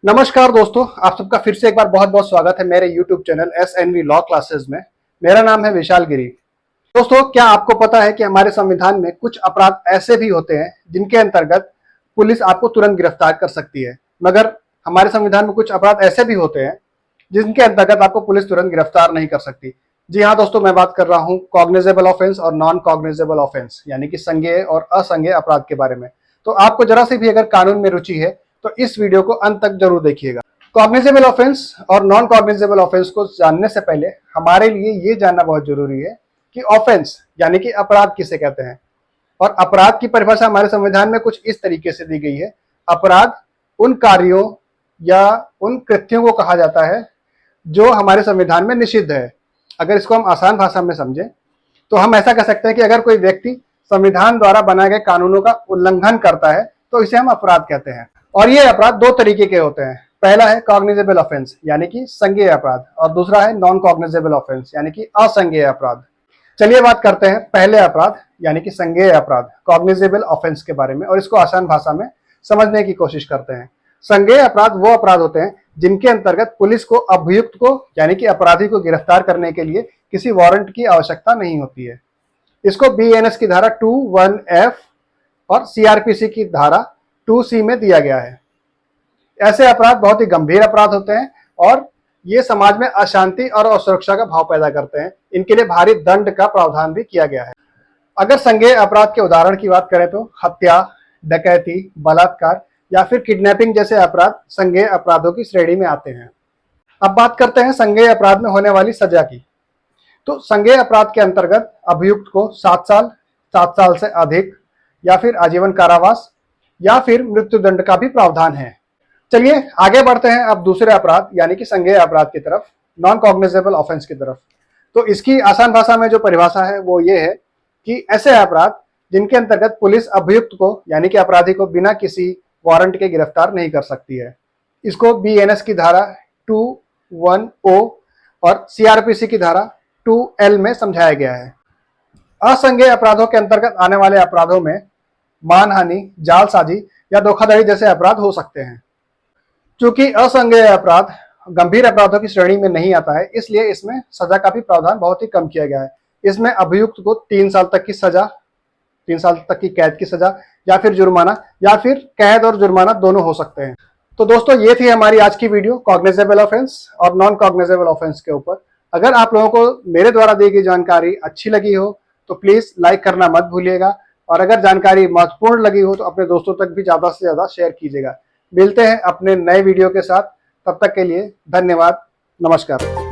नमस्कार दोस्तों, आप सबका फिर से एक बार बहुत बहुत स्वागत है मेरे YouTube channel SNV law classes में। मेरा नाम है विशाल गिरी। दोस्तों, क्या आपको पता है कि हमारे संविधान में कुछ अपराध ऐसे भी होते हैं जिनके अंतर्गत पुलिस आपको तुरंत गिरफ्तार कर सकती है, मगर हमारे संविधान में कुछ अपराध ऐसे भी होते हैं जिनके अंतर्गत आपको पुलिस तुरंत गिरफ्तार नहीं कर सकती। जी हाँ दोस्तों, मैं बात कर रहा हूँ कॉग्निजेबल ऑफेंस और नॉन कॉग्निजेबल ऑफेंस यानी कि संज्ञेय और असंज्ञेय अपराध के बारे में। तो आपको जरा सी भी अगर कानून में रुचि है तो इस वीडियो को अंत तक जरूर देखिएगा। कॉग्निजेबल ऑफेंस और नॉन कॉग्निजेबल ऑफेंस को जानने से पहले हमारे लिए ये जानना बहुत जरूरी है कि ऑफेंस यानी कि अपराध किसे कहते हैं। और अपराध की परिभाषा हमारे संविधान में कुछ इस तरीके से दी गई है। अपराध उन कार्यों या उन कृत्यों को कहा जाता है जो हमारे संविधान में निषिद्ध है। अगर इसको हम आसान भाषा में समझें तो हम ऐसा कह सकते हैं कि अगर कोई व्यक्ति संविधान द्वारा बनाए गए कानूनों का उल्लंघन करता है तो इसे हम अपराध कहते हैं। और ये अपराध दो तरीके के होते हैं। पहला है कॉग्निजेबल ऑफेंस यानी कि संज्ञेय अपराध और दूसरा है नॉन कॉग्निजेबल ऑफेंस यानी कि असंज्ञेय अपराध। चलिए बात करते हैं पहले अपराध यानी कि संज्ञेय अपराध कॉग्निजेबल ऑफेंस के बारे में और इसको आसान भाषा में समझने की कोशिश करते हैं। संज्ञेय अपराध वो अपराध होते हैं जिनके अंतर्गत पुलिस को अभियुक्त को यानी कि अपराधी को गिरफ्तार करने के लिए किसी वारंट की आवश्यकता नहीं होती है। इसको BNS की धारा 21F और CRPC की धारा 2C में दिया गया है। ऐसे अपराध बहुत ही गंभीर अपराध होते हैं और ये समाज में अशांति और असुरक्षा का भाव पैदा करते हैं। इनके लिए भारी दंड का प्रावधान भी किया गया है। अगर संज्ञेय अपराध के उदाहरण की बात करें तो हत्या, डकैती, बलात्कार या फिर किडनैपिंग जैसे अपराध संज्ञेय अपराधों की श्रेणी में आते हैं। अब बात करते हैं संज्ञेय अपराध में होने वाली सजा की। तो संज्ञेय अपराध के अंतर्गत अभियुक्त को 7 साल से अधिक या फिर आजीवन कारावास या फिर मृत्युदंड का भी प्रावधान है। चलिए आगे बढ़ते हैं अब दूसरे अपराध यानी कि संज्ञेय अपराध की तरफ, नॉन कॉग्निजेबल ऑफेंस की तरफ। तो इसकी आसान भाषा में जो परिभाषा है वो ये है कि ऐसे अपराध जिनके अंतर्गत पुलिस अभियुक्त को यानी कि अपराधी को बिना किसी वारंट के गिरफ्तार नहीं कर सकती है। इसको BNS की धारा 21O और CRPC की धारा 2L में समझाया गया है। असंज्ञेय अपराधों के अंतर्गत आने वाले अपराधों में मानहानि, जालसाजी या धोखाधड़ी जैसे अपराध हो सकते हैं। चूंकि असंज्ञेय अपराध गंभीर अपराधों की श्रेणी में नहीं आता है, इसलिए इसमें सजा का भी प्रावधान बहुत ही कम किया गया है। इसमें अभियुक्त को 3 साल तक की सजा, 3 साल तक की कैद की सजा या फिर जुर्माना या फिर कैद और जुर्माना दोनों हो सकते हैं। तो दोस्तों, ये थी हमारी आज की वीडियो कॉग्निजेबल ऑफेंस और नॉन कॉग्निजेबल ऑफेंस के ऊपर। अगर आप लोगों को मेरे द्वारा दी गई जानकारी अच्छी लगी हो तो प्लीज लाइक करना मत भूलिएगा और अगर जानकारी महत्वपूर्ण लगी हो तो अपने दोस्तों तक भी ज्यादा से ज्यादा शेयर कीजिएगा। मिलते हैं अपने नए वीडियो के साथ, तब तक के लिए धन्यवाद, नमस्कार।